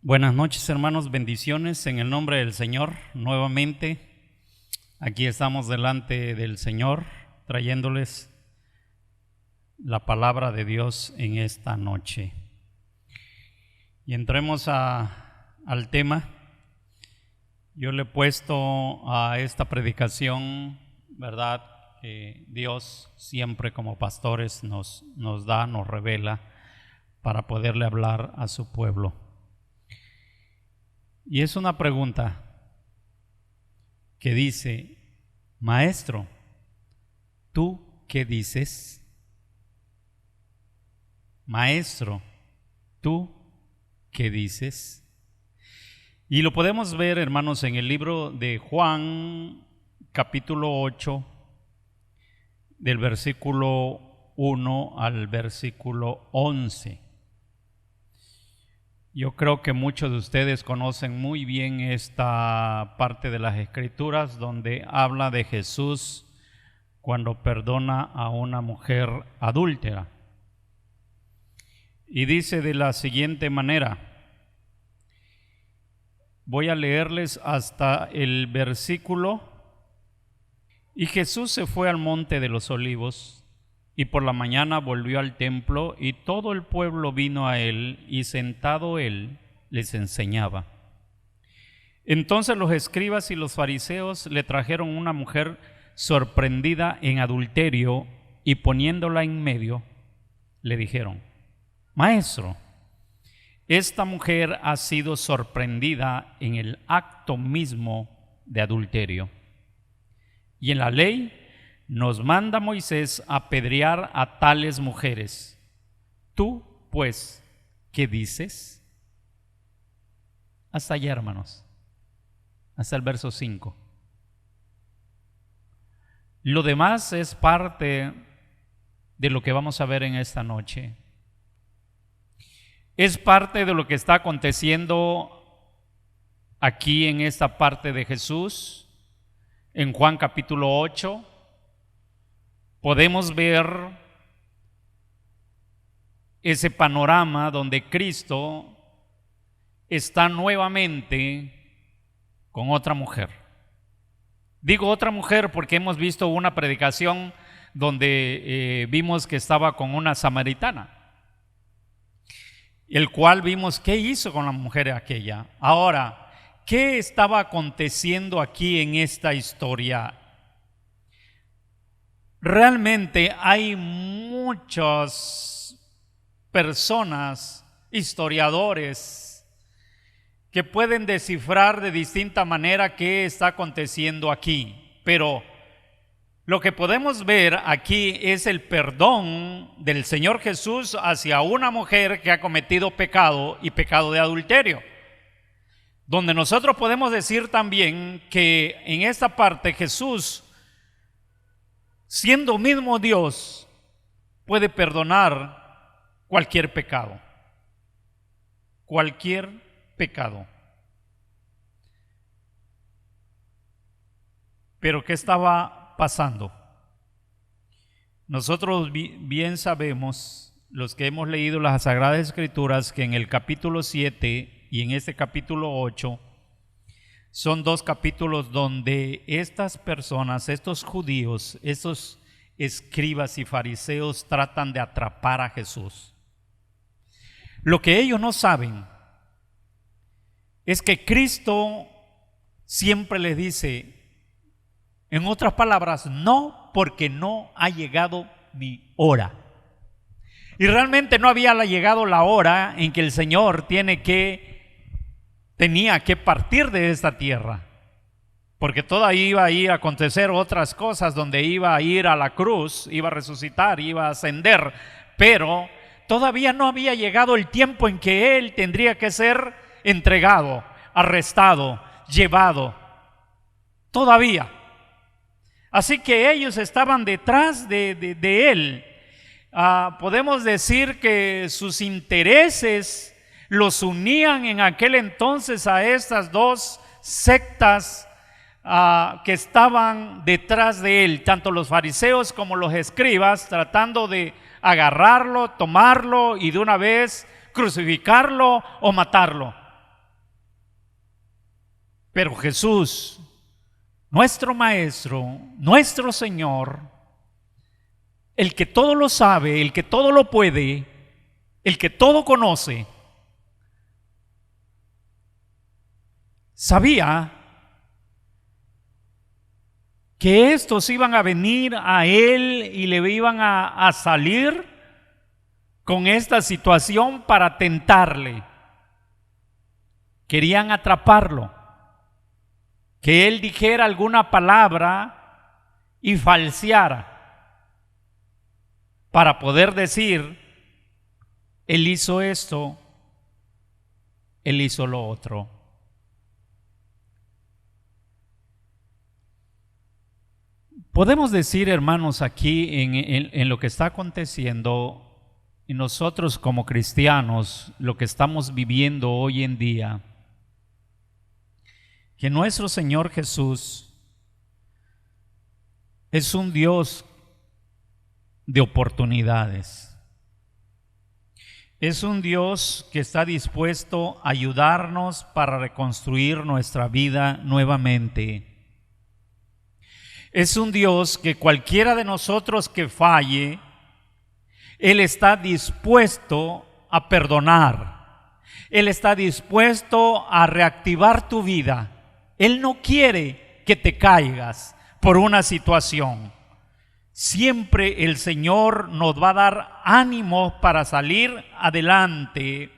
Buenas noches, hermanos, bendiciones en el nombre del Señor. Nuevamente, aquí estamos delante del Señor, trayéndoles la palabra de Dios en esta noche. Y entremos al tema. Yo le he puesto a esta predicación, ¿verdad?, que Dios siempre como pastores nos revela para poderle hablar a su pueblo. Y es una pregunta que dice: Maestro, ¿tú qué dices? Maestro, ¿tú qué dices? Y lo podemos ver, hermanos, en el libro de Juan, capítulo 8, del versículo 1 al versículo 11. Yo creo que muchos de ustedes conocen muy bien esta parte de las Escrituras donde habla de Jesús cuando perdona a una mujer adúltera. Y dice de la siguiente manera, voy a leerles hasta el versículo: Y Jesús se fue al monte de los olivos, y por la mañana volvió al templo, y todo el pueblo vino a él, y sentado él les enseñaba. Entonces los escribas y los fariseos le trajeron una mujer sorprendida en adulterio, y poniéndola en medio, le dijeron: Maestro, esta mujer ha sido sorprendida en el acto mismo de adulterio. Y en la ley nos manda Moisés apedrear a tales mujeres. Tú, pues, ¿qué dices? Hasta allá, hermanos, hasta el verso 5. Lo demás es parte de lo que vamos a ver en esta noche. Es parte de lo que está aconteciendo aquí en esta parte de Jesús. En Juan capítulo 8 podemos ver ese panorama donde Cristo está nuevamente con otra mujer. Digo otra mujer porque hemos visto una predicación donde vimos que estaba con una samaritana, el cual vimos qué hizo con la mujer aquella. Ahora, ¿qué estaba aconteciendo aquí en esta historia? Realmente hay muchas personas, historiadores, que pueden descifrar de distinta manera qué está aconteciendo aquí, pero lo que podemos ver aquí es el perdón del Señor Jesús hacia una mujer que ha cometido pecado y pecado de adulterio, donde nosotros podemos decir también que en esta parte Jesús, siendo mismo Dios, puede perdonar cualquier pecado. Cualquier pecado. Pero ¿qué estaba pasando? Nosotros bien sabemos, los que hemos leído las Sagradas Escrituras, que en el capítulo 7 y en este capítulo 8 son dos capítulos donde estas personas, estos judíos, estos escribas y fariseos tratan de atrapar a Jesús. Lo que ellos no saben es que Cristo siempre les dice, en otras palabras, no, porque no ha llegado mi hora. Y realmente no había llegado la hora en que el Señor tenía que partir de esta tierra, porque todavía iba a ir a acontecer otras cosas, donde iba a ir a la cruz, iba a resucitar, iba a ascender, pero todavía no había llegado el tiempo en que Él tendría que ser entregado, arrestado, llevado, todavía. Así que ellos estaban detrás de Él. Podemos decir que sus intereses los unían en aquel entonces a estas dos sectas que estaban detrás de él, tanto los fariseos como los escribas, tratando de agarrarlo, tomarlo y de una vez crucificarlo o matarlo. Pero Jesús, nuestro Maestro, nuestro Señor, el que todo lo sabe, el que todo lo puede, el que todo conoce, sabía que estos iban a venir a Él y le iban a salir con esta situación para tentarle. Querían atraparlo, que Él dijera alguna palabra y falseara, para poder decir, Él hizo esto, Él hizo lo otro. Podemos decir, hermanos, aquí en lo que está aconteciendo, y nosotros como cristianos, lo que estamos viviendo hoy en día, que nuestro Señor Jesús es un Dios de oportunidades. Es un Dios que está dispuesto a ayudarnos para reconstruir nuestra vida nuevamente. Es un Dios que cualquiera de nosotros que falle, Él está dispuesto a perdonar. Él está dispuesto a reactivar tu vida. Él no quiere que te caigas por una situación. Siempre el Señor nos va a dar ánimo para salir adelante.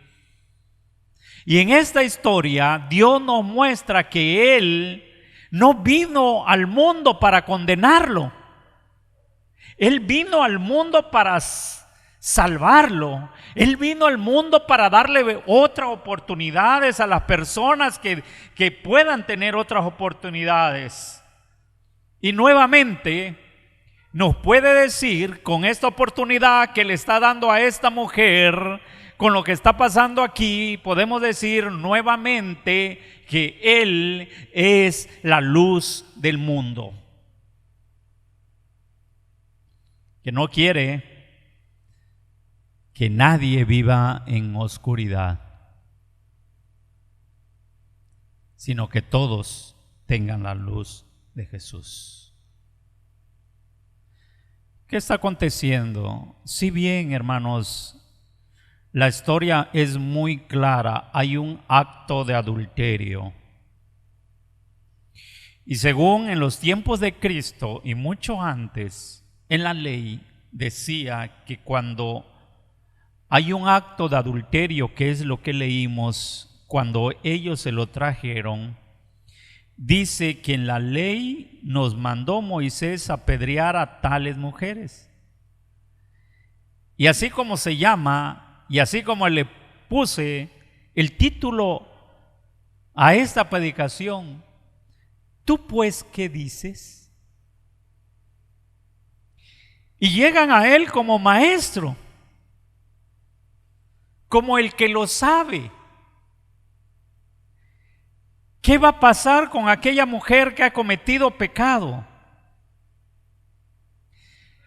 Y en esta historia, Dios nos muestra que Él no vino al mundo para condenarlo. Él vino al mundo para salvarlo. Él vino al mundo para darle otras oportunidades a las personas que puedan tener otras oportunidades. Y nuevamente nos puede decir, con esta oportunidad que le está dando a esta mujer, con lo que está pasando aquí, podemos decir nuevamente que Él es la luz del mundo, que no quiere que nadie viva en oscuridad, sino que todos tengan la luz de Jesús. ¿Qué está aconteciendo? Si bien, hermanos, la historia es muy clara, hay un acto de adulterio. Y según en los tiempos de Cristo y mucho antes, en la ley decía que cuando hay un acto de adulterio, que es lo que leímos cuando ellos se lo trajeron, dice que en la ley nos mandó Moisés apedrear a tales mujeres. Y así como se llama, y así como le puse el título a esta predicación, ¿tú pues qué dices? Y llegan a Él como maestro, como el que lo sabe. ¿Qué va a pasar con aquella mujer que ha cometido pecado?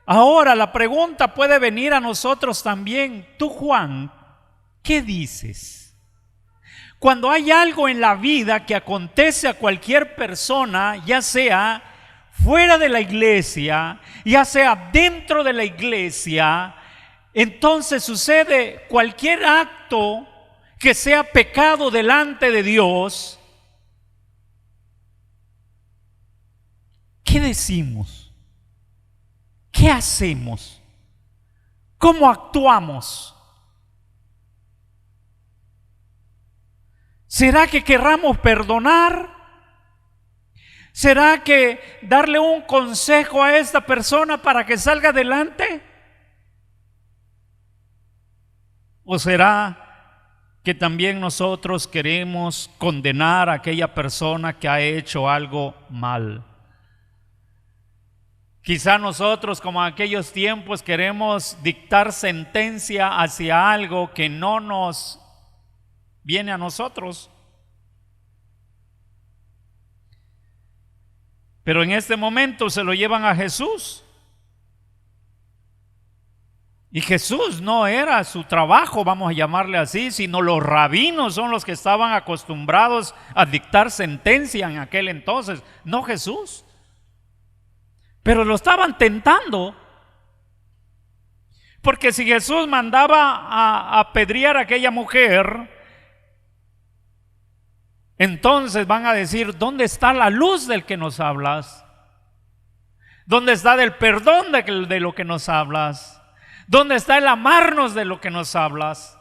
Ahora la pregunta puede venir a nosotros también. Tú, Juan, ¿qué dices? Cuando hay algo en la vida que acontece a cualquier persona, ya sea fuera de la iglesia, ya sea dentro de la iglesia, entonces sucede cualquier acto que sea pecado delante de Dios. ¿Qué decimos? ¿Qué hacemos? ¿Cómo actuamos? ¿Será que querramos perdonar? ¿Será que darle un consejo a esta persona para que salga adelante? ¿O será que también nosotros queremos condenar a aquella persona que ha hecho algo mal? Quizá nosotros, como en aquellos tiempos, queremos dictar sentencia hacia algo que no nos viene a nosotros. Pero en este momento se lo llevan a Jesús. Y Jesús no era su trabajo, vamos a llamarle así, sino los rabinos son los que estaban acostumbrados a dictar sentencia en aquel entonces, no Jesús. Pero lo estaban tentando, porque si Jesús mandaba a apedrear a aquella mujer, entonces van a decir: ¿dónde está la luz del que nos hablas? ¿Dónde está el perdón de lo que nos hablas? ¿Dónde está el amarnos de lo que nos hablas?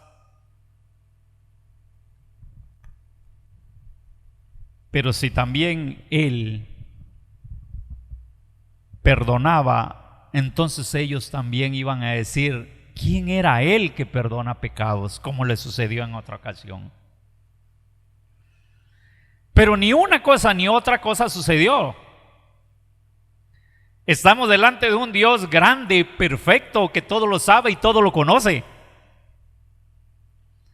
Pero si también Él perdonaba, entonces ellos también iban a decir: ¿quién era Él que perdona pecados? Como le sucedió en otra ocasión. Pero ni una cosa ni otra cosa sucedió. Estamos delante de un Dios grande, perfecto, que todo lo sabe y todo lo conoce.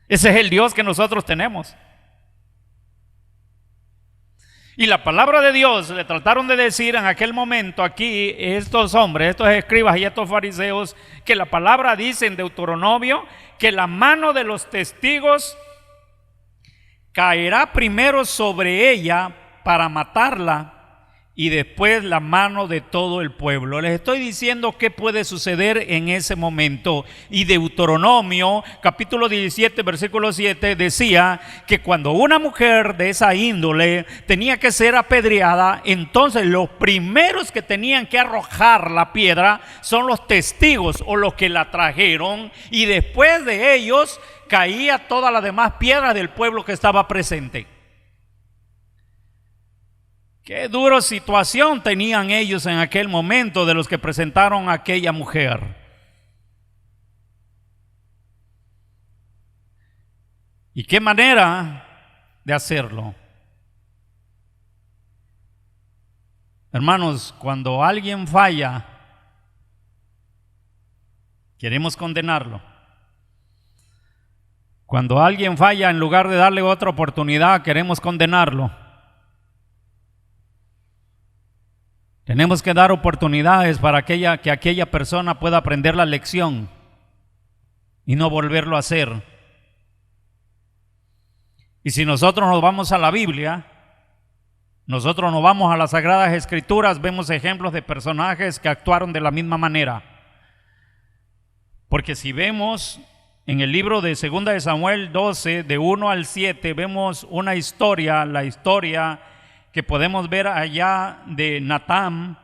Ese es el Dios que nosotros tenemos. Y la palabra de Dios le trataron de decir en aquel momento aquí estos hombres, estos escribas y estos fariseos, que la palabra dice en Deuteronomio que la mano de los testigos caerá primero sobre ella para matarla, y después la mano de todo el pueblo. Les estoy diciendo qué puede suceder en ese momento. Y Deuteronomio capítulo 17 versículo 7 decía que cuando una mujer de esa índole tenía que ser apedreada, entonces los primeros que tenían que arrojar la piedra son los testigos o los que la trajeron, y después de ellos caía toda la demás piedra del pueblo que estaba presente. Qué dura situación tenían ellos en aquel momento de los que presentaron a aquella mujer. ¿Y qué manera de hacerlo? Hermanos, cuando alguien falla, queremos condenarlo. Cuando alguien falla, en lugar de darle otra oportunidad, queremos condenarlo. Tenemos que dar oportunidades para que aquella persona pueda aprender la lección y no volverlo a hacer. Y si nosotros nos vamos a la Biblia, nosotros nos vamos a las Sagradas Escrituras, vemos ejemplos de personajes que actuaron de la misma manera. Porque si vemos en el libro de 2 de Samuel 12, de 1 al 7, vemos una historia, la historia que podemos ver allá de Natán,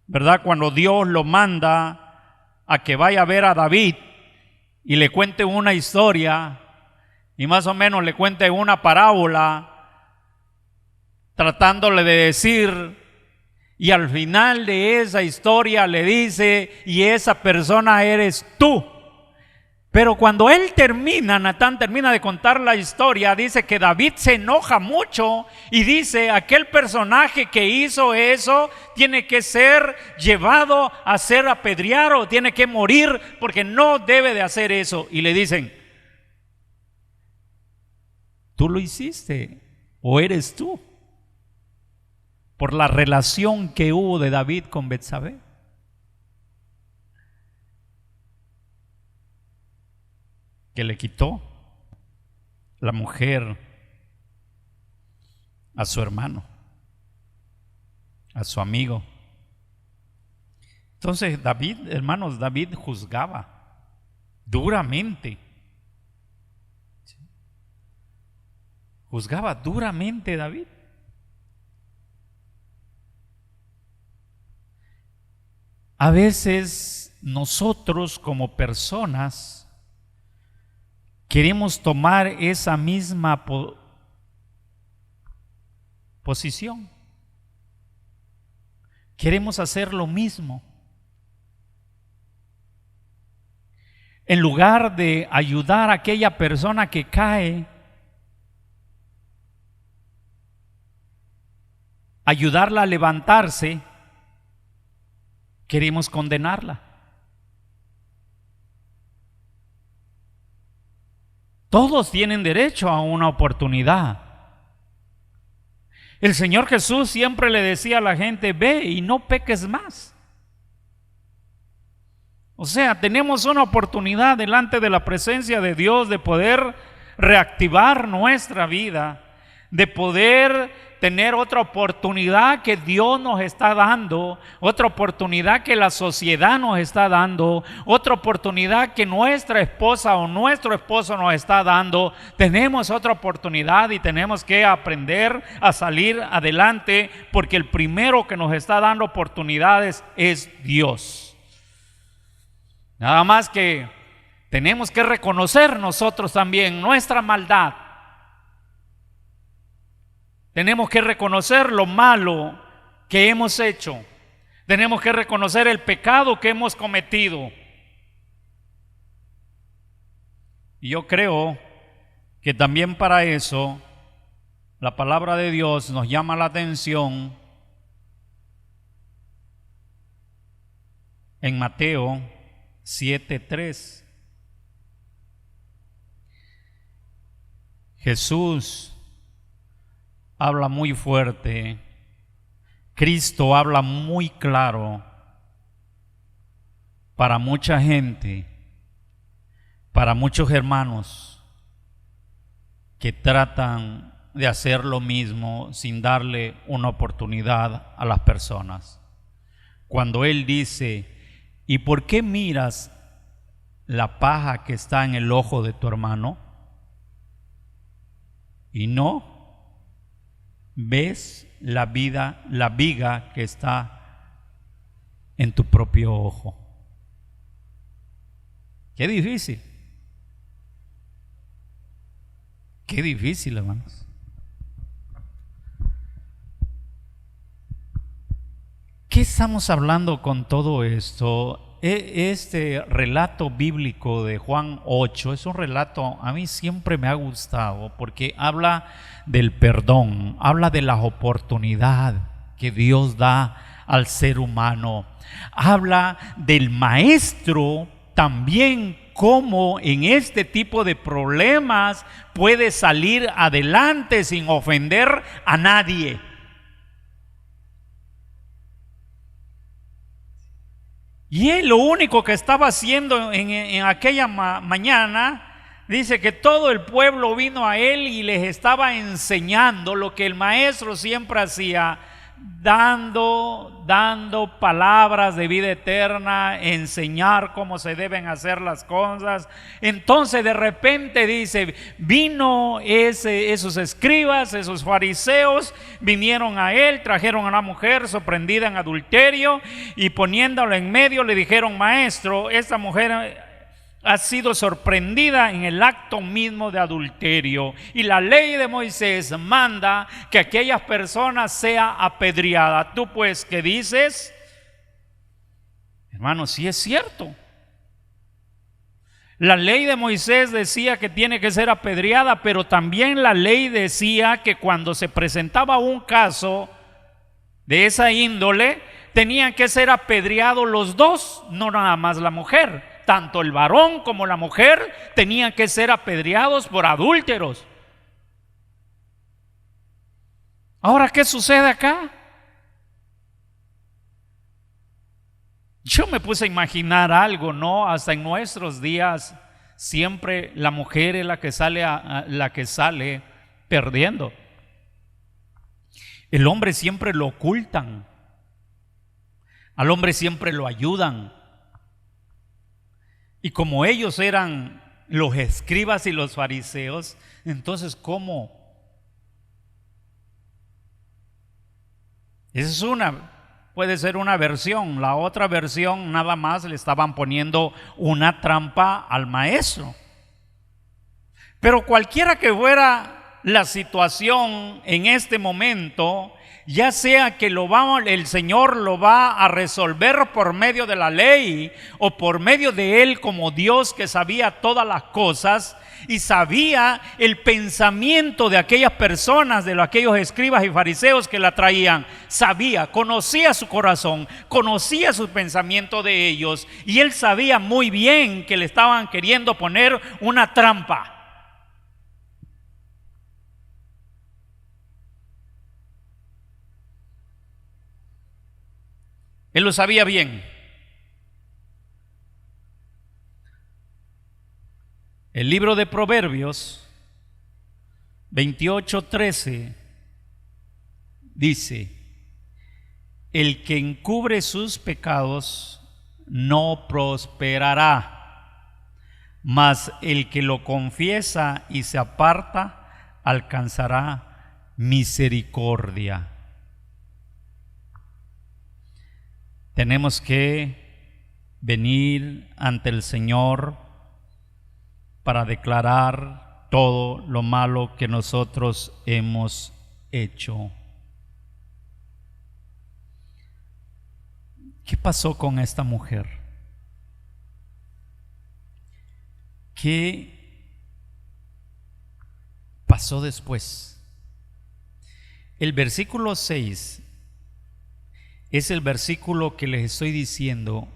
¿verdad? Cuando Dios lo manda a que vaya a ver a David y le cuente una historia, y más o menos le cuente una parábola, tratándole de decir, y al final de esa historia le dice: y esa persona eres tú. Pero cuando Natán termina de contar la historia, dice que David se enoja mucho y dice: aquel personaje que hizo eso tiene que ser llevado a ser apedreado, tiene que morir porque no debe de hacer eso. Y le dicen: ¿tú lo hiciste o eres tú? Por la relación que hubo de David con Betsabé. Que le quitó la mujer a su hermano, a su amigo. Entonces David, hermanos, David juzgaba duramente. Juzgaba duramente David. A veces nosotros como personas queremos tomar esa misma posición. Queremos hacer lo mismo. En lugar de ayudar a aquella persona que cae, ayudarla a levantarse, queremos condenarla. Todos tienen derecho a una oportunidad. El Señor Jesús siempre le decía a la gente: ve y no peques más. O sea, tenemos una oportunidad delante de la presencia de Dios de poder reactivar nuestra vida, de poder tener otra oportunidad que Dios nos está dando, otra oportunidad que la sociedad nos está dando, otra oportunidad que nuestra esposa o nuestro esposo nos está dando. Tenemos otra oportunidad y tenemos que aprender a salir adelante, porque el primero que nos está dando oportunidades es Dios. Nada más que tenemos que reconocer nosotros también nuestra maldad. Tenemos que reconocer lo malo que hemos hecho. Tenemos que reconocer el pecado que hemos cometido. Y yo creo que también para eso la palabra de Dios nos llama la atención en Mateo 7:3. Jesús habla muy fuerte, Cristo habla muy claro para mucha gente, para muchos hermanos que tratan de hacer lo mismo sin darle una oportunidad a las personas. Cuando Él dice: ¿y por qué miras la paja que está en el ojo de tu hermano y no ves la viga que está en tu propio ojo? Qué difícil. Qué difícil, hermanos. ¿Qué estamos hablando con todo esto? Este relato bíblico de Juan 8 es un relato, a mí siempre me ha gustado, porque habla del perdón, habla de la oportunidad que Dios da al ser humano, habla del maestro también, cómo en este tipo de problemas puede salir adelante sin ofender a nadie. Y él lo único que estaba haciendo en aquella mañana, dice que todo el pueblo vino a él y les estaba enseñando lo que el maestro siempre hacía, dando palabras de vida eterna, enseñar cómo se deben hacer las cosas. Entonces de repente dice, vino esos escribas, esos fariseos, vinieron a él, trajeron a una mujer sorprendida en adulterio y poniéndola en medio le dijeron: maestro, esta mujer ha sido sorprendida en el acto mismo de adulterio, y la ley de Moisés manda que aquellas personas sea apedreada. ¿Tú pues qué dices? Hermano, sí es cierto. La ley de Moisés decía que tiene que ser apedreada, pero también la ley decía que cuando se presentaba un caso de esa índole, tenían que ser apedreados los dos, no nada más la mujer. Tanto el varón como la mujer tenían que ser apedreados por adúlteros. Ahora, ¿qué sucede acá? Yo me puse a imaginar algo, ¿no? Hasta en nuestros días siempre la mujer es la que sale perdiendo. El hombre siempre lo ocultan. Al hombre siempre lo ayudan. Y como ellos eran los escribas y los fariseos, entonces ¿cómo? Puede ser una versión. La otra versión, nada más le estaban poniendo una trampa al maestro. Pero cualquiera que fuera la situación en este momento, ya sea que el Señor lo va a resolver por medio de la ley o por medio de Él como Dios que sabía todas las cosas y sabía el pensamiento de aquellas personas, de aquellos escribas y fariseos que la traían, conocía su corazón, conocía su pensamiento de ellos, y Él sabía muy bien que le estaban queriendo poner una trampa. Él lo sabía bien. El libro de Proverbios 28:13 dice: el que encubre sus pecados no prosperará, mas el que lo confiesa y se aparta alcanzará misericordia. Tenemos que venir ante el Señor para declarar todo lo malo que nosotros hemos hecho. ¿Qué pasó con esta mujer? ¿Qué pasó después? El versículo 6 es el versículo que les estoy diciendo.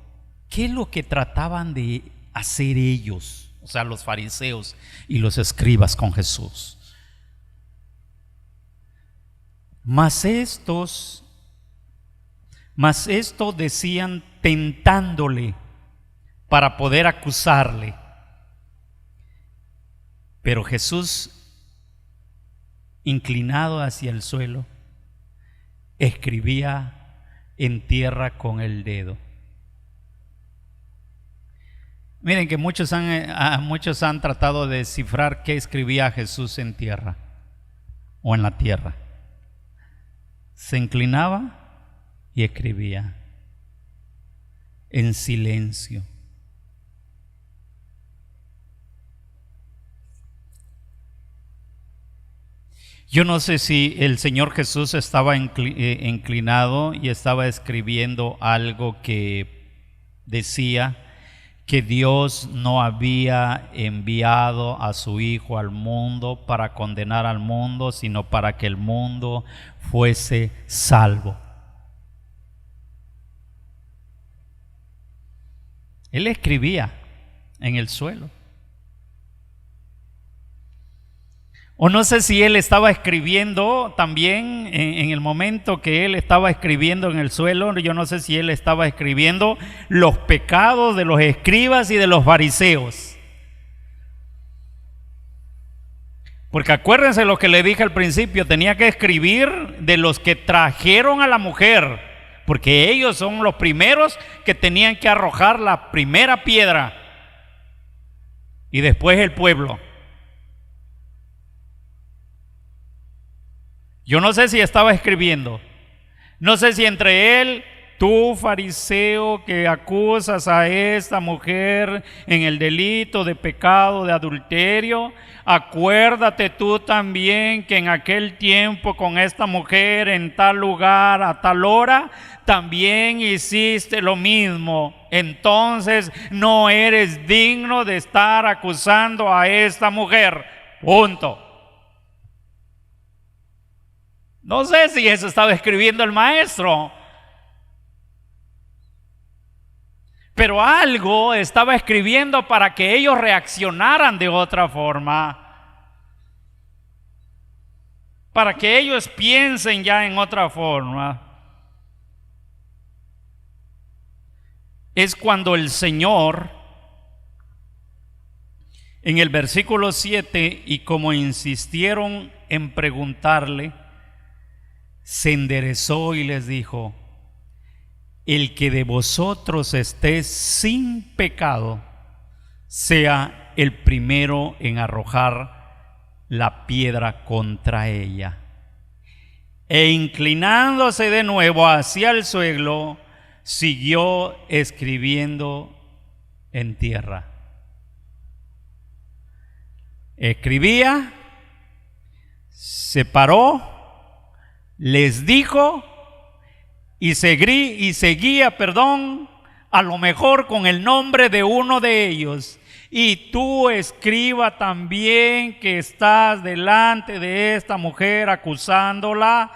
¿Qué es lo que trataban de hacer ellos? O sea, los fariseos y los escribas con Jesús. Mas esto decían tentándole para poder acusarle. Pero Jesús, inclinado hacia el suelo, escribía en tierra con el dedo. Miren que muchos han tratado de descifrar qué escribía Jesús en tierra o en la tierra. Se inclinaba y escribía en silencio. Yo no sé si el Señor Jesús estaba inclinado y estaba escribiendo algo que decía que Dios no había enviado a su Hijo al mundo para condenar al mundo, sino para que el mundo fuese salvo. Él escribía en el suelo. O no sé si él estaba escribiendo también en el momento que él estaba escribiendo en el suelo. Yo no sé si él estaba escribiendo los pecados de los escribas y de los fariseos. Porque acuérdense lo que le dije al principio, tenía que escribir de los que trajeron a la mujer, porque ellos son los primeros que tenían que arrojar la primera piedra, y después el pueblo. Yo no sé si estaba escribiendo, no sé si entre él, tú fariseo que acusas a esta mujer en el delito de pecado de adulterio, acuérdate tú también que en aquel tiempo con esta mujer en tal lugar a tal hora también hiciste lo mismo. Entonces no eres digno de estar acusando a esta mujer. Punto. No sé si eso estaba escribiendo el maestro, pero algo estaba escribiendo para que ellos reaccionaran de otra forma, para que ellos piensen ya en otra forma. Es cuando el Señor, en el versículo 7, y como insistieron en preguntarle, se enderezó y les dijo: el que de vosotros esté sin pecado, sea el primero en arrojar la piedra contra ella. E inclinándose de nuevo hacia el suelo, siguió escribiendo en tierra. Escribía, se paró, les dijo y seguía, a lo mejor con el nombre de uno de ellos: y tú, escriba también que estás delante de esta mujer acusándola,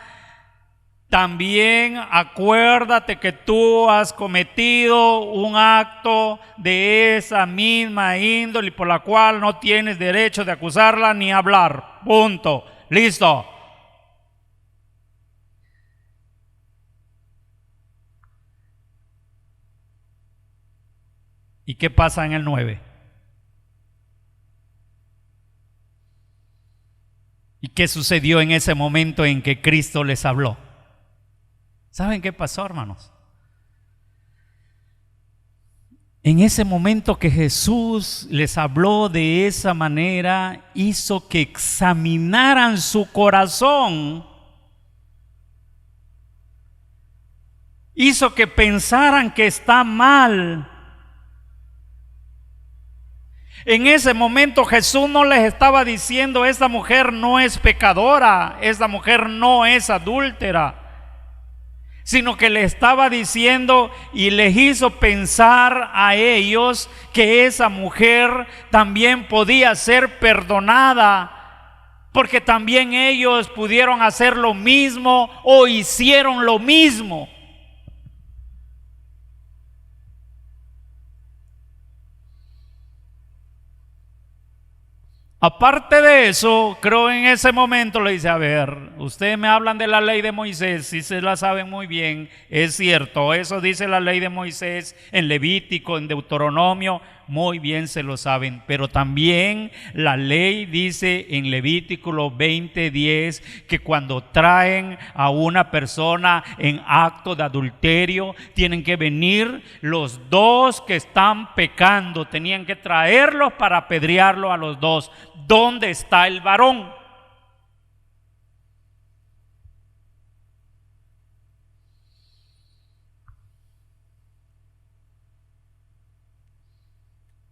también acuérdate que tú has cometido un acto de esa misma índole por la cual no tienes derecho de acusarla ni hablar. Punto. Listo. ¿Y qué pasa en el 9? qué sucedió en ese momento en que Cristo les habló? ¿Saben qué pasó, hermanos? En ese momento que Jesús les habló de esa manera, hizo que examinaran su corazón, hizo que pensaran que está mal. En ese momento Jesús no les estaba diciendo: esta mujer no es pecadora, esta mujer no es adúltera, sino que le estaba diciendo y les hizo pensar a ellos que esa mujer también podía ser perdonada, porque también ellos pudieron hacer lo mismo o hicieron lo mismo. Aparte de eso, creo en ese momento le dice: a ver, ustedes me hablan de la ley de Moisés, si se la saben muy bien, es cierto, eso dice la ley de Moisés en Levítico, en Deuteronomio, muy bien se lo saben, pero también la ley dice en Levítico 20:10 que cuando traen a una persona en acto de adulterio, tienen que venir los dos que están pecando, tenían que traerlos para apedrearlo a los dos. ¿Dónde está el varón?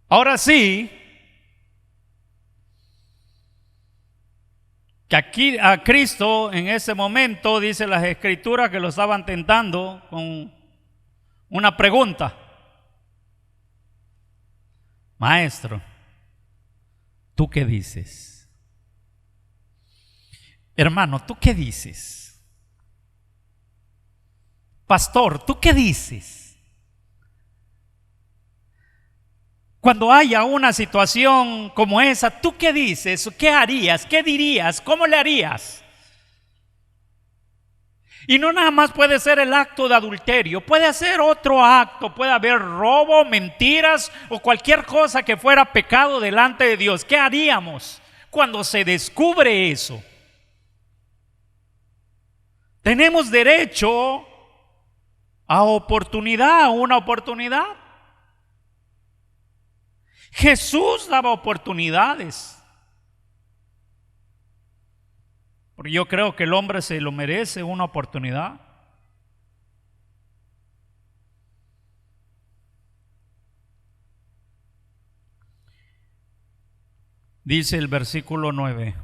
Ahora sí, que aquí a Cristo en ese momento, dice las Escrituras, que lo estaban tentando con una pregunta: Maestro, ¿tú qué dices? Hermano, ¿tú qué dices? Pastor, ¿tú qué dices? Cuando haya una situación como esa, ¿tú qué dices? ¿Qué harías? ¿Qué dirías? ¿Cómo le harías? Y no nada más puede ser el acto de adulterio, puede ser otro acto, puede haber robo, mentiras o cualquier cosa que fuera pecado delante de Dios. ¿Qué haríamos cuando se descubre eso? Tenemos derecho a oportunidad, a una oportunidad. Jesús daba oportunidades, porque yo creo que el hombre se lo merece, una oportunidad. Dice el versículo 9,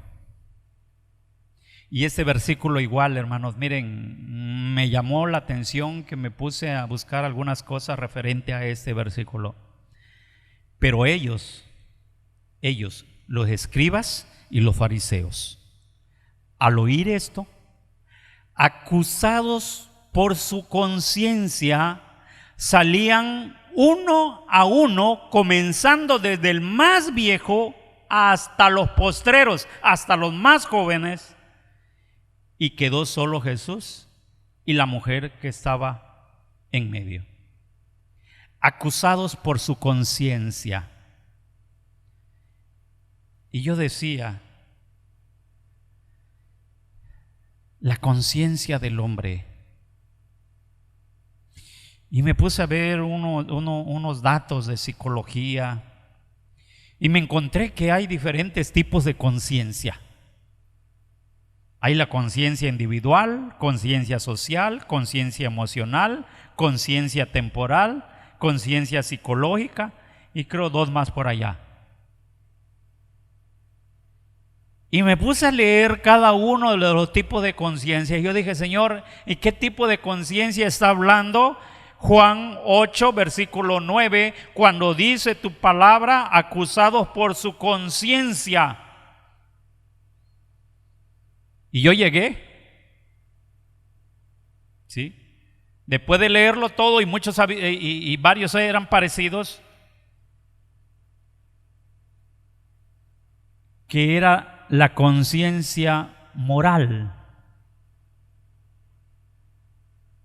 y este versículo igual, hermanos, miren, me llamó la atención que me puse a buscar algunas cosas referente a este versículo. Pero ellos, los escribas y los fariseos, al oír esto, acusados por su conciencia, salían uno a uno, comenzando desde el más viejo hasta los postreros, hasta los más jóvenes, y quedó solo Jesús y la mujer que estaba en medio. Acusados por su conciencia. Y yo decía, la conciencia del hombre. Y me puse a ver unos datos de psicología y me encontré que hay diferentes tipos de conciencia. Hay la conciencia individual, conciencia social, conciencia emocional, conciencia temporal, conciencia psicológica y creo dos más por allá. Y me puse a leer cada uno de los tipos de conciencia. Y yo dije: Señor, ¿y qué tipo de conciencia está hablando? Juan 8, versículo 9, cuando dice tu palabra, acusados por su conciencia. Y yo llegué, ¿sí? Después de leerlo todo y muchos y varios eran parecidos, que era la conciencia moral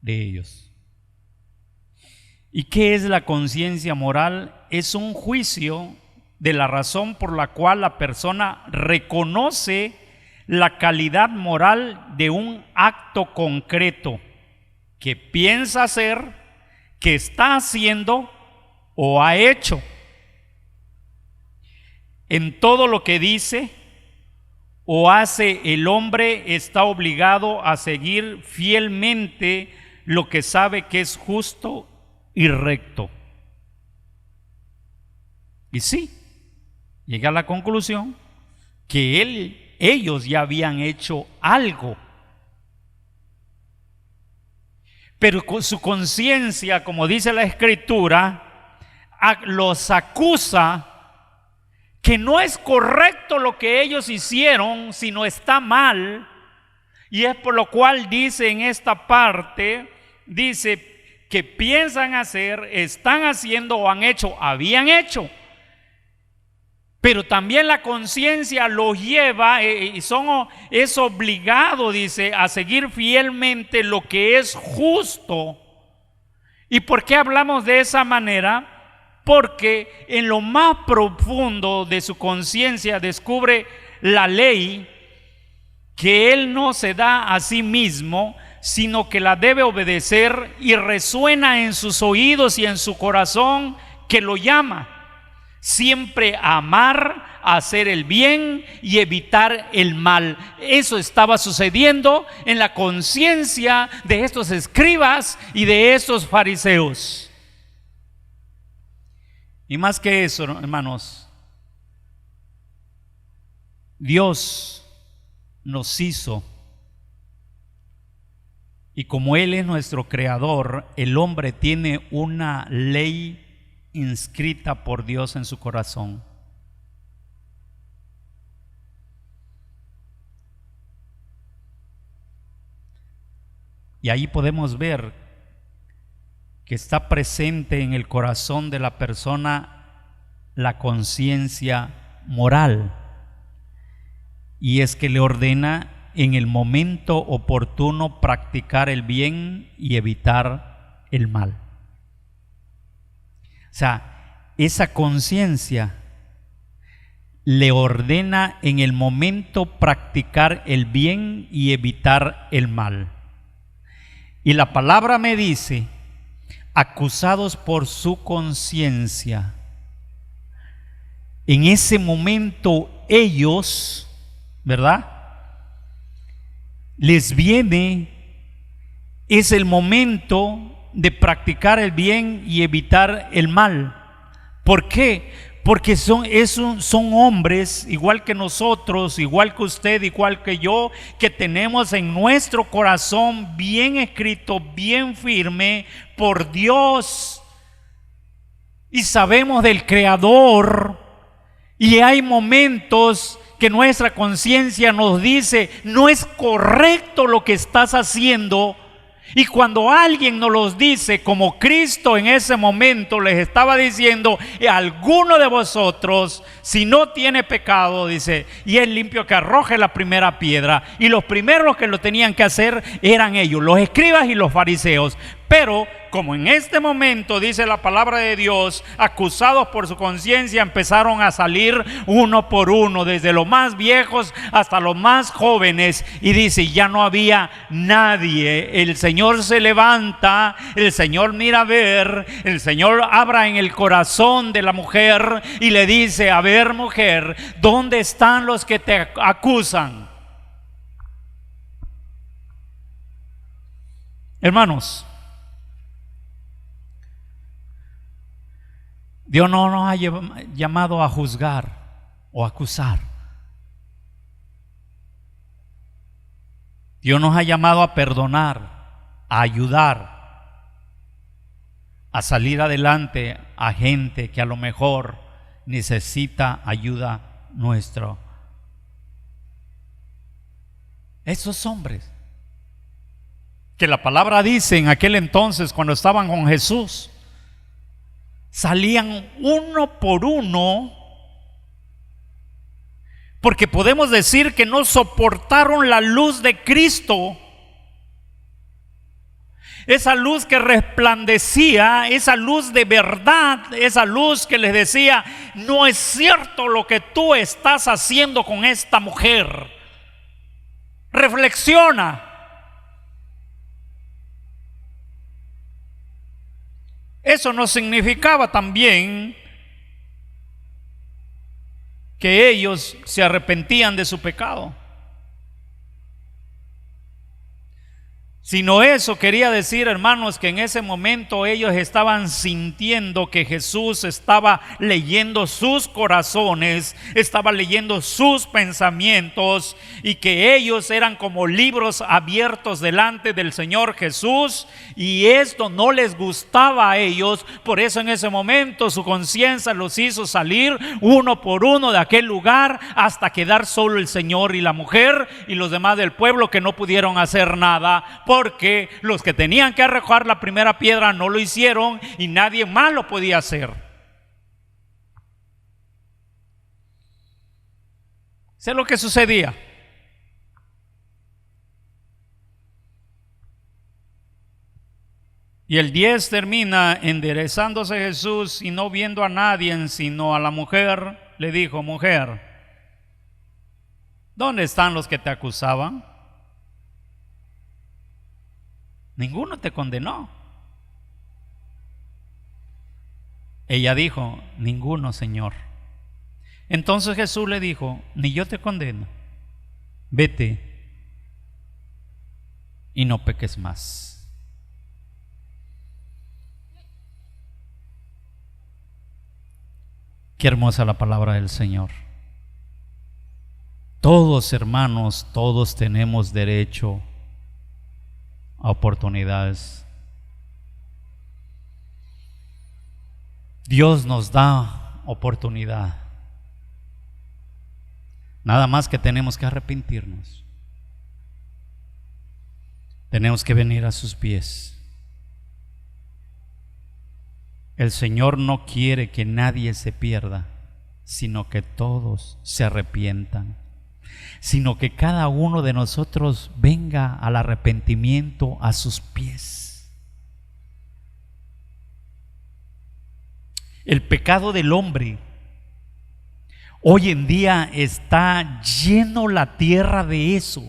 de ellos. ¿Y qué es la conciencia moral? Es un juicio de la razón por la cual la persona reconoce la calidad moral de un acto concreto que piensa hacer, que está haciendo o ha hecho. En todo lo que dice o hace el hombre está obligado a seguir fielmente lo que sabe que es justo y recto. Y sí, llega a la conclusión que ellos ya habían hecho algo, pero con su conciencia, como dice la Escritura, los acusa que no es correcto lo que ellos hicieron, sino está mal. Y es por lo cual dice en esta parte, dice que piensan hacer, están haciendo o han hecho, habían hecho. Pero también la conciencia los lleva es obligado, dice, a seguir fielmente lo que es justo. ¿Y por qué hablamos de esa manera? Porque en lo más profundo de su conciencia descubre la ley que él no se da a sí mismo, sino que la debe obedecer, y resuena en sus oídos y en su corazón que lo llama siempre a amar, a hacer el bien y evitar el mal. Eso estaba sucediendo en la conciencia de estos escribas y de estos fariseos. Y más que eso, hermanos, Dios nos hizo, y como Él es nuestro creador, el hombre tiene una ley inscrita por Dios en su corazón. Y ahí podemos ver que está presente en el corazón de la persona la conciencia moral, y es que le ordena en el momento oportuno practicar el bien y evitar el mal. O sea, esa conciencia le ordena en el momento practicar el bien y evitar el mal. Y la palabra me dice, acusados por su conciencia. En ese momento ellos, ¿verdad?, les viene, es el momento de practicar el bien y evitar el mal. ¿Por qué? Porque son hombres igual que nosotros, igual que usted, igual que yo, que tenemos en nuestro corazón bien escrito, bien firme por Dios, y sabemos del Creador. Y hay momentos que nuestra conciencia nos dice, no es correcto lo que estás haciendo. Y cuando alguien nos los dice, como Cristo en ese momento les estaba diciendo, alguno de vosotros, si no tiene pecado, dice, y es limpio, que arroje la primera piedra. Y los primeros que lo tenían que hacer eran ellos, los escribas y los fariseos. Pero como en este momento, dice la palabra de Dios, acusados por su conciencia, empezaron a salir uno por uno, desde los más viejos hasta los más jóvenes. Y dice, ya no había nadie. El Señor se levanta, el Señor mira a ver, el Señor abra en el corazón de la mujer y le dice, a ver, mujer, ¿dónde están los que te acusan? Hermanos, Dios no nos ha llamado a juzgar o acusar. Dios nos ha llamado a perdonar, a ayudar, a salir adelante a gente que a lo mejor necesita ayuda nuestra. Esos hombres que la palabra dice en aquel entonces, cuando estaban con Jesús, salían uno por uno, porque podemos decir que no soportaron la luz de Cristo, esa luz que resplandecía, esa luz de verdad, esa luz que les decía, no es cierto lo que tú estás haciendo con esta mujer. Reflexiona. Eso no significaba también que ellos se arrepentían de su pecado, sino eso quería decir, hermanos, que en ese momento ellos estaban sintiendo que Jesús estaba leyendo sus corazones, estaba leyendo sus pensamientos, y que ellos eran como libros abiertos delante del Señor Jesús, y esto no les gustaba a ellos. Por eso en ese momento su conciencia los hizo salir uno por uno de aquel lugar, hasta quedar solo el Señor y la mujer y los demás del pueblo, que no pudieron hacer nada, porque los que tenían que arrojar la primera piedra no lo hicieron y nadie más lo podía hacer. ¿Sé lo que sucedía? Y el 10 termina: enderezándose Jesús y no viendo a nadie sino a la mujer, le dijo: mujer, ¿dónde están los que te acusaban? Ninguno te condenó. Ella dijo: ninguno, Señor. Entonces Jesús le dijo: ni yo te condeno, vete y no peques más. Qué hermosa la palabra del Señor. Todos, hermanos, todos tenemos derecho a oportunidades. Dios nos da oportunidad. Nada más que tenemos que arrepentirnos. Tenemos que venir a sus pies. El Señor no quiere que nadie se pierda, sino que todos se arrepientan, sino que cada uno de nosotros venga al arrepentimiento a sus pies. El pecado del hombre hoy en día está lleno la tierra de eso.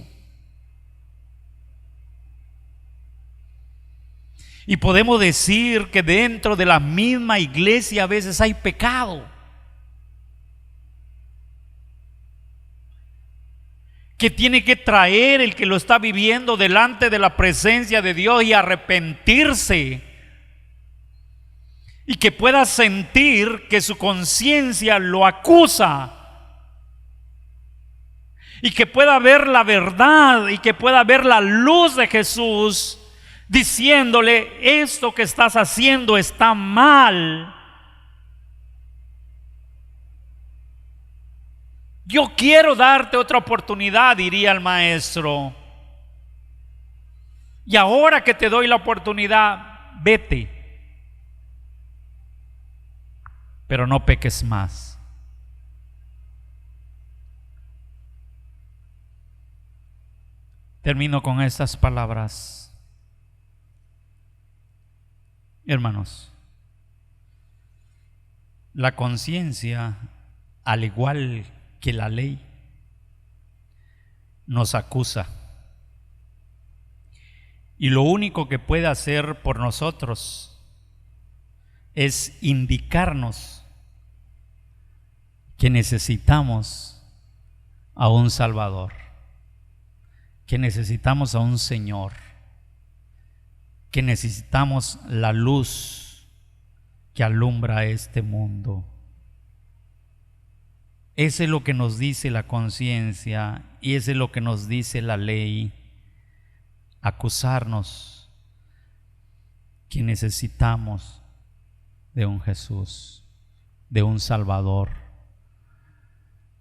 Y podemos decir que dentro de la misma iglesia a veces hay pecado, que tiene que traer el que lo está viviendo delante de la presencia de Dios y arrepentirse, y que pueda sentir que su conciencia lo acusa, y que pueda ver la verdad, y que pueda ver la luz de Jesús diciéndole: esto que estás haciendo está mal. Yo quiero darte otra oportunidad, diría el maestro. Y ahora que te doy la oportunidad, vete, pero no peques más. Termino con estas palabras. Hermanos, la conciencia, al igual que la ley, nos acusa, y lo único que puede hacer por nosotros es indicarnos que necesitamos a un Salvador, que necesitamos a un Señor, que necesitamos la luz que alumbra este mundo. Ese es lo que nos dice la conciencia, y ese es lo que nos dice la ley: acusarnos que necesitamos de un Jesús, de un Salvador,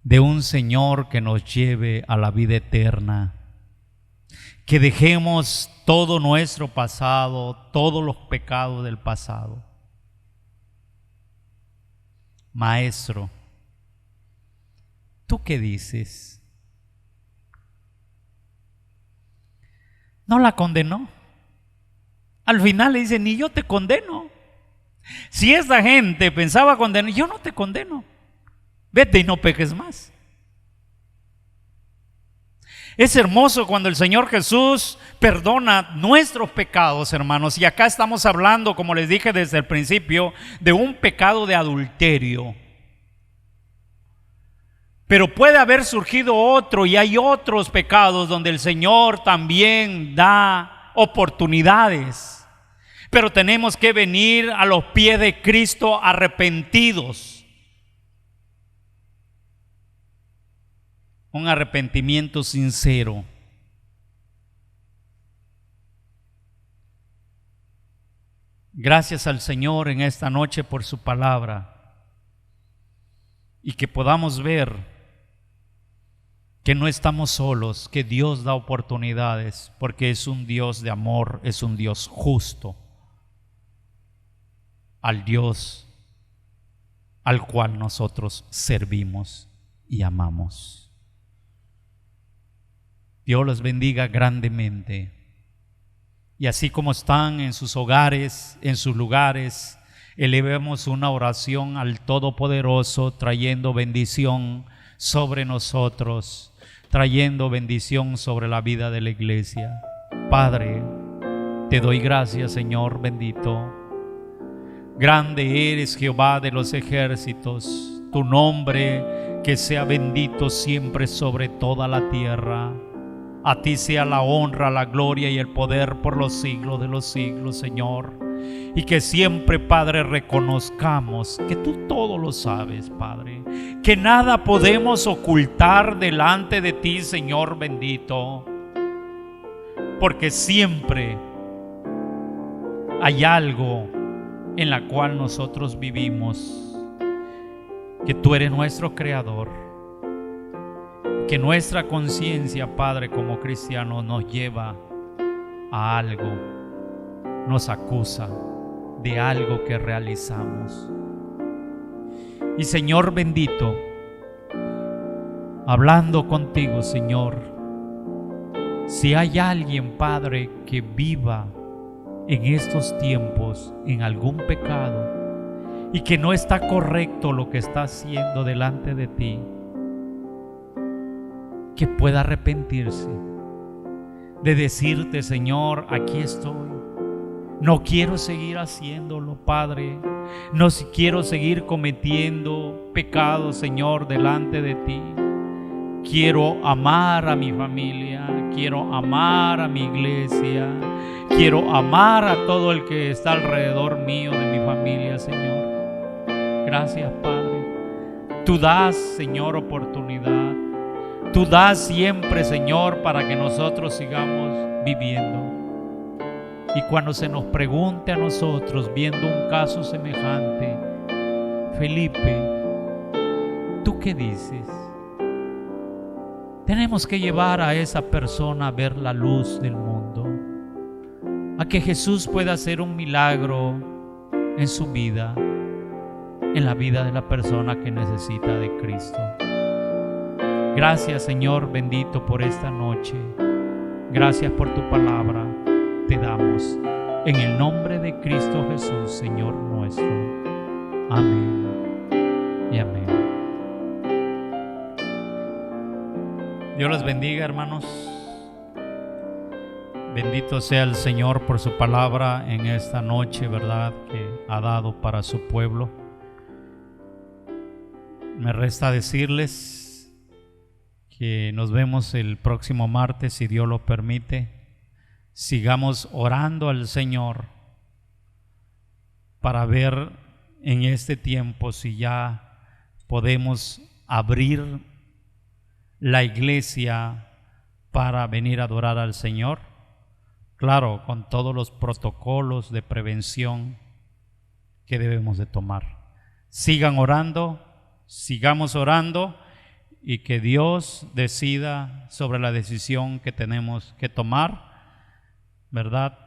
de un Señor que nos lleve a la vida eterna. Que dejemos todo nuestro pasado, todos los pecados del pasado. Maestro, ¿tú qué dices? No la condenó. Al final le dice: ni yo te condeno. Si esta gente pensaba condenar, yo no te condeno. Vete y no peques más. Es hermoso cuando el Señor Jesús perdona nuestros pecados, hermanos. Y acá estamos hablando, como les dije desde el principio, de un pecado de adulterio. Pero puede haber surgido otro, y hay otros pecados donde el Señor también da oportunidades. Pero tenemos que venir a los pies de Cristo arrepentidos. Un arrepentimiento sincero. Gracias al Señor en esta noche por su palabra, y que podamos ver que no estamos solos, que Dios da oportunidades, porque es un Dios de amor, es un Dios justo, al Dios al cual nosotros servimos y amamos. Dios los bendiga grandemente. Y así como están en sus hogares, en sus lugares, elevemos una oración al Todopoderoso, trayendo bendición sobre nosotros, trayendo bendición sobre la vida de la iglesia. Padre, te doy gracias, Señor bendito. Grande eres, Jehová de los ejércitos. Tu nombre que sea bendito siempre sobre toda la tierra. A ti sea la honra, la gloria y el poder por los siglos de los siglos, Señor. Y que siempre, Padre, reconozcamos que tú todo lo sabes, Padre. Que nada podemos ocultar delante de ti, Señor bendito. Porque siempre hay algo en la cual nosotros vivimos. Que tú eres nuestro Creador. Que nuestra conciencia, Padre, como cristianos, nos lleva a algo, nos acusa de algo que realizamos. Y Señor bendito, hablando contigo, Señor, si hay alguien, Padre, que viva en estos tiempos en algún pecado y que no está correcto lo que está haciendo delante de ti, que pueda arrepentirse, de decirte, Señor, aquí estoy. No quiero seguir haciéndolo, Padre. No quiero seguir cometiendo pecados, Señor, delante de ti. Quiero amar a mi familia, quiero amar a mi iglesia, quiero amar a todo el que está alrededor mío de mi familia, Señor. Gracias, Padre. Tú das, Señor, oportunidad. Tú das siempre, Señor, para que nosotros sigamos viviendo. Y cuando se nos pregunte a nosotros, viendo un caso semejante, Felipe, ¿tú qué dices? Tenemos que llevar a esa persona a ver la luz del mundo, a que Jesús pueda hacer un milagro en su vida, en la vida de la persona que necesita de Cristo. Gracias, Señor bendito, por esta noche. Gracias por tu palabra. Te damos en el nombre de Cristo Jesús, Señor nuestro. Amén y amén. Dios los bendiga, hermanos. Bendito sea el Señor por su palabra en esta noche, ¿verdad?, que ha dado para su pueblo. Me resta decirles que nos vemos el próximo martes, si Dios lo permite. Sigamos orando al Señor para ver en este tiempo si ya podemos abrir la iglesia para venir a adorar al Señor. Claro, con todos los protocolos de prevención que debemos de tomar. Sigan orando, sigamos orando, y que Dios decida sobre la decisión que tenemos que tomar, ¿verdad?,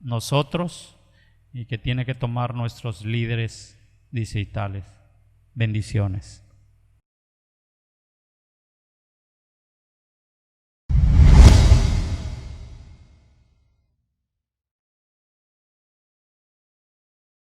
nosotros, y que tiene que tomar nuestros líderes distritales. Bendiciones.